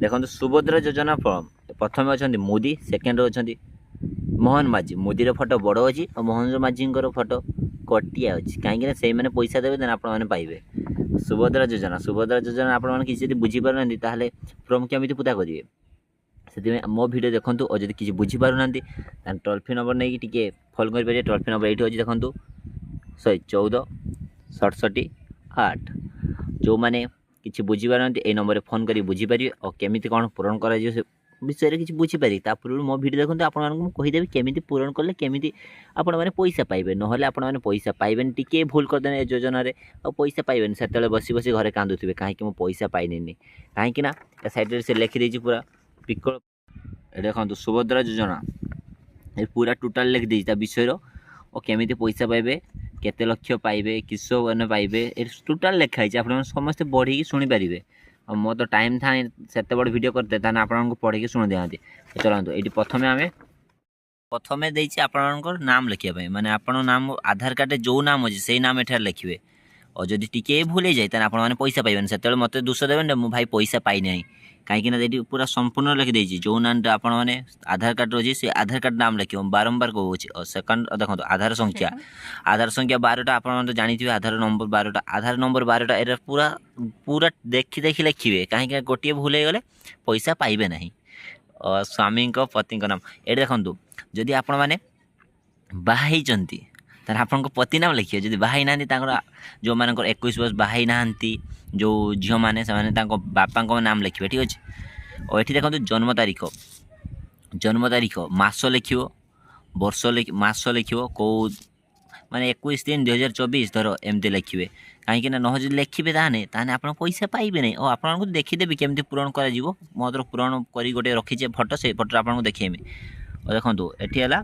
देखो सुभद्रा योजना फॉर्म प्रथम अच्छा मोदी सेकेंड अच्छा मोहन माझी मोदी फोटो बड़ अच्छी और मोहन माझी फोटो कटिया अच्छी कहीं से मैंने पैसा देवे देन आपने पाइबे सुभद्रा योजना आपने किसी बुझीपार ना फॉर्म केमी पूरा करेंगे से मो भिड देखूँ और जब किसी बुझीपार ना टोल फ्री नंबर नहीं कि फल करेंगे टोल फ्री नंबर ये अच्छी देखूँ 114 67 8 जो मैंने किसी बुझीपार ना नंबर फोन कर बुझीपारे और केमी कौन पूरण कर विषय में किसी बुझीपारे पूर्व मो भिड देखते आपदेवी केमी पूरण कले केमी आपण मैंने पैसा पाइबे ना आपने पैसा पाइबे टी भूल करदे योजन पैसा पाइबे से बसी बसी घरे कांदुवे कहीं मो पैसा पाइनि कहीं सैड से लिखिदी पूरा विकल्प देखो सुभद्रा योजना ये पूरा टोटाल लिखिदी विषय और केमी पैसा पाइबे केते लक्ष पाइबे किस मैंने पाइबे टोटाल लिखाई आप समस्ते पढ़ी शुणी पारे और मो तो टाइम था से बड़ भिड करते आपको पढ़ी शुणी दिखाते चलते ये प्रथम आम प्रथम देती आपणकर नाम लिखापी माने आपण नाम आधार कार्ड जो नाम अच्छे से नाम एठार लिखे और जदि टी भूल हो जाए आपने पैसा पाइबे से मत दोष देवे मुझे भाई पैसा पाइना कहीं पूरा संपूर्ण लिखिदी जो ना आपने आधार कार्ड अच्छी से आधार कार्ड नाम लिख बारंबार कहूँ और सेकंड देखो आधार संख्या 12टा आप जानी आधार नंबर 12टा आधार नंबर 12टा ये पूरा पूरा देखी देखी लिखे कहीं गोटे भूल हो गले पैसा पाइबे ना और स्वामी पति नाम ये देखूँ जदि आपण मैंने बाहई आपन पति नाम लिखिए जब बाहई ना जो मान 21 वर्ष बाहई ना जो झील मैंने बापा नाम लिखे ठीक अच्छे और ये देखो जन्म तारीख मास लिख वर्ष मास लिख कौ माने 21/3/2024 धर एमती लिखे कहीं न लिखे ताने आप पैसा पाइबे नहीं और आपको देखीदेवी केमी पूरण कर मोर पूरण कर गोटे रखीचे फोटो से फोटो आपको देखेमी और देखो ये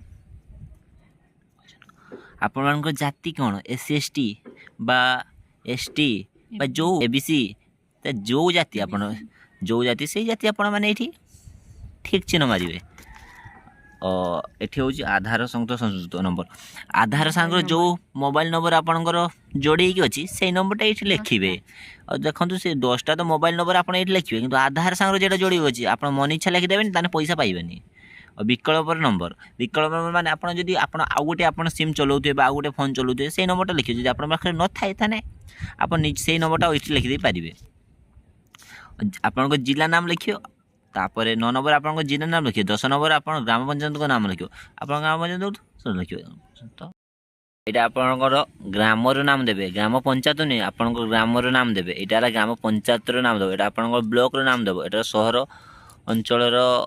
आपण जाति कौन SC/ST बा ST बा जो ABC जो जाति आप जो जाति से जाति आपण मैंने ये ठीक चिन्ह मारे और ये हूँ आधार संयुक्त नंबर आधार सांग जो मोबाइल नंबर आपणकर जोड़े अच्छी से नंबरटा ये लिखे और देखो से 10टा तो मोबाइल नंबर आप लिखे कि आधार सांग जो जोड़ी अच्छी आप मन इच्छा लिखिदेवे ताने पैसा पाइबे और विकल्प नंबर माने आपन जदि आपन आउ गोटे आपन सिम चलाउथे आउ गोटे फोन चलाउथे से नंबरटा लिखिए जदि आपन पाखे न थाए ताने आपन निज से नंबरटा इठी लिखि दे पारिबे आपन को जिला नाम लिखियो तापर 9 नंबर आपन को जिला नाम लिखियो 10 नंबर आपन ग्राम पंचायत को नाम लिखियो आपन ग्राम पंचायत लिखियो तो एटा आपन ग्रामर नाम देबे ग्राम पंचायत नहीं आपन को ग्रामर नाम देबे एटा ग्राम पंचायत नाम देबे एटा आपन को ब्लॉक रो नाम देबो एटा शहर अंचल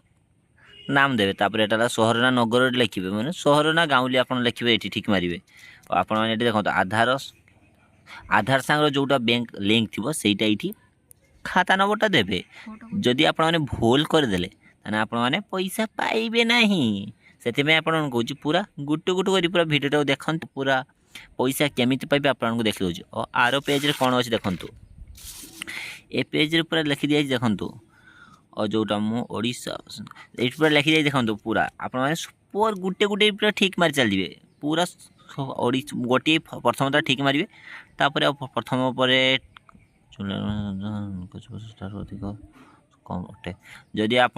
नाम देवे तापर एटा शहर ना नगर लिखे मैंने शहर ना गाँवली आप लिखे ये ठीक मारे और आप देखो आधार आधार सांग जोटा बैंक लिंक थी सहीटा ये खाता नंबरटा देवे जदि आप भूल करदे आपने पैसा पाइबे ना से कहूँ पूरा गुटु गुटु कर पूरा भिडियो देखु पूरा पैसा केमी पाइबे आपको देखी दूँ और आर पेज कौन अच्छे देखूँ ए पेज पूरा लिखि दिया देखूँ और जोटा मुझा ये पूरा लिखि जाए देखो पूरा आप गोटे गोटे पूरा ठीक मारी चलिए पूरा गोटे प्रथमता ठीक मारे तापर प्रथम पर कम अटे जदि आप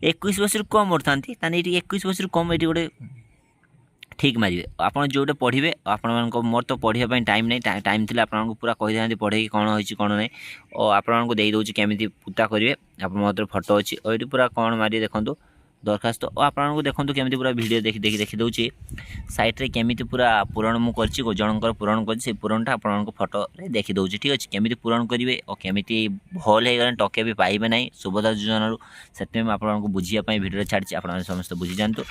21 वर्ष कम उठता 21 वर्ष कम ये गोटे ठीक मारे आप जोटे पढ़े आप मोर तो पढ़ाई टाइम नहीं टाइम थी आपको पूरा कही था पढ़े कौन हो कौन नहीं और आपको दे दूँ केमी पूता करेंगे आप मोर फोटो अच्छी और ये पूरा कौन मारे देखो दरखास्त और आपको देखो केमी पूरा वीडियो देखी दूसरी साइट्रे केमी पूरा पूरण मुझे जनकर पूरण कर पूरणटा आपको फोटो देखी दूसरी ठीक अच्छे केमी पूरण करेंगे और केमी भल हो गले टके भी पाइबे ना सुभद्रा योजन से आपको बुझापी भिडियो छाड़ी आप समस्त बुझी जातु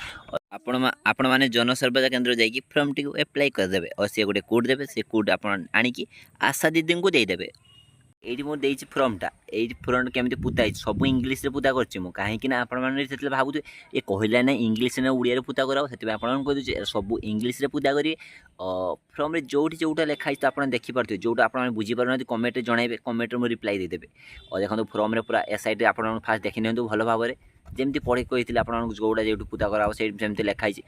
आपण मैंने जनसर्वेदा केन्द्र जाकि फर्म टी एप्लाई करदे और सी गोटे कोड देवे से कोड आप आणिकी आशा दीदी को देदेवे ये मुझे फर्मटा ये फर्म केमी पूता सब इंग्लीश पूता कहीं आपने भावुए ये कहला ना इंग्लीश ना ओडिया पूता कराओ से आपको सब इंग्लीश पूता करेंगे फर्म जोटी जोटा लिखाई तो आप देखिपे जोटा आप बुझीपार कमेंट जनइबे कमेंट में रिप्लाई देदेवे और देखो फर्म पूरा ए साइड आप फास्ट देखी नि भल भाव ଯେମିତି ପଢ଼ି କହିଥିଲି ଆପଣମାନଙ୍କୁ ଯେଉଁଟା ଯେଉଁଠି ପୂଜା କରାହେବ ସେଇଠି ସେମିତି ଲେଖା ହେଇଛି।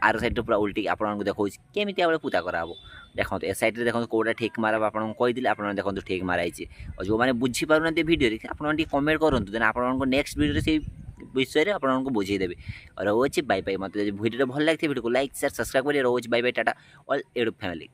ଆର ସାଇଡ଼୍ରେ ପୁରା ଉଲ୍ଟି ଆପଣଙ୍କୁ ଦେଖାଉଛି କେମିତି ଭାବରେ ପୂଜା କରାହେବ। ଦେଖନ୍ତୁ ଏ ସାଇଡ଼୍ରେ ଦେଖନ୍ତୁ କେଉଁଟା ଠିକ୍ ମାରିବ ଆପଣଙ୍କୁ କହିଥିଲି, ଆପଣମାନେ ଦେଖନ୍ତୁ ଠିକ୍ ମାରା ହେଇଛି। ଆଉ ଯେଉଁମାନେ ବୁଝିପାରୁନାହାନ୍ତି ଭିଡ଼ିଓରେ ଆପଣମାନେ ଟିକେ କମେଣ୍ଟ କରନ୍ତୁ, ଦେନ୍ ଆପଣଙ୍କୁ ନେକ୍ସଟ ଭିଡ଼ିଓରେ ସେଇ ବିଷୟରେ ଆପଣଙ୍କୁ ବୁଝେଇଦେବି। ରହୁଛି ବାଇ ବାଇ। ମୋତେ ଯଦି ଭିଡ଼ିଓ ଭଲ ଲାଗିଥିବ ଭିଡ଼ିଓକୁ ଲାଇକ୍ ସେୟାର ସବସ୍କ୍ରାଇବ୍ କରି ରହୁଛି bye bye tata all YouTube family.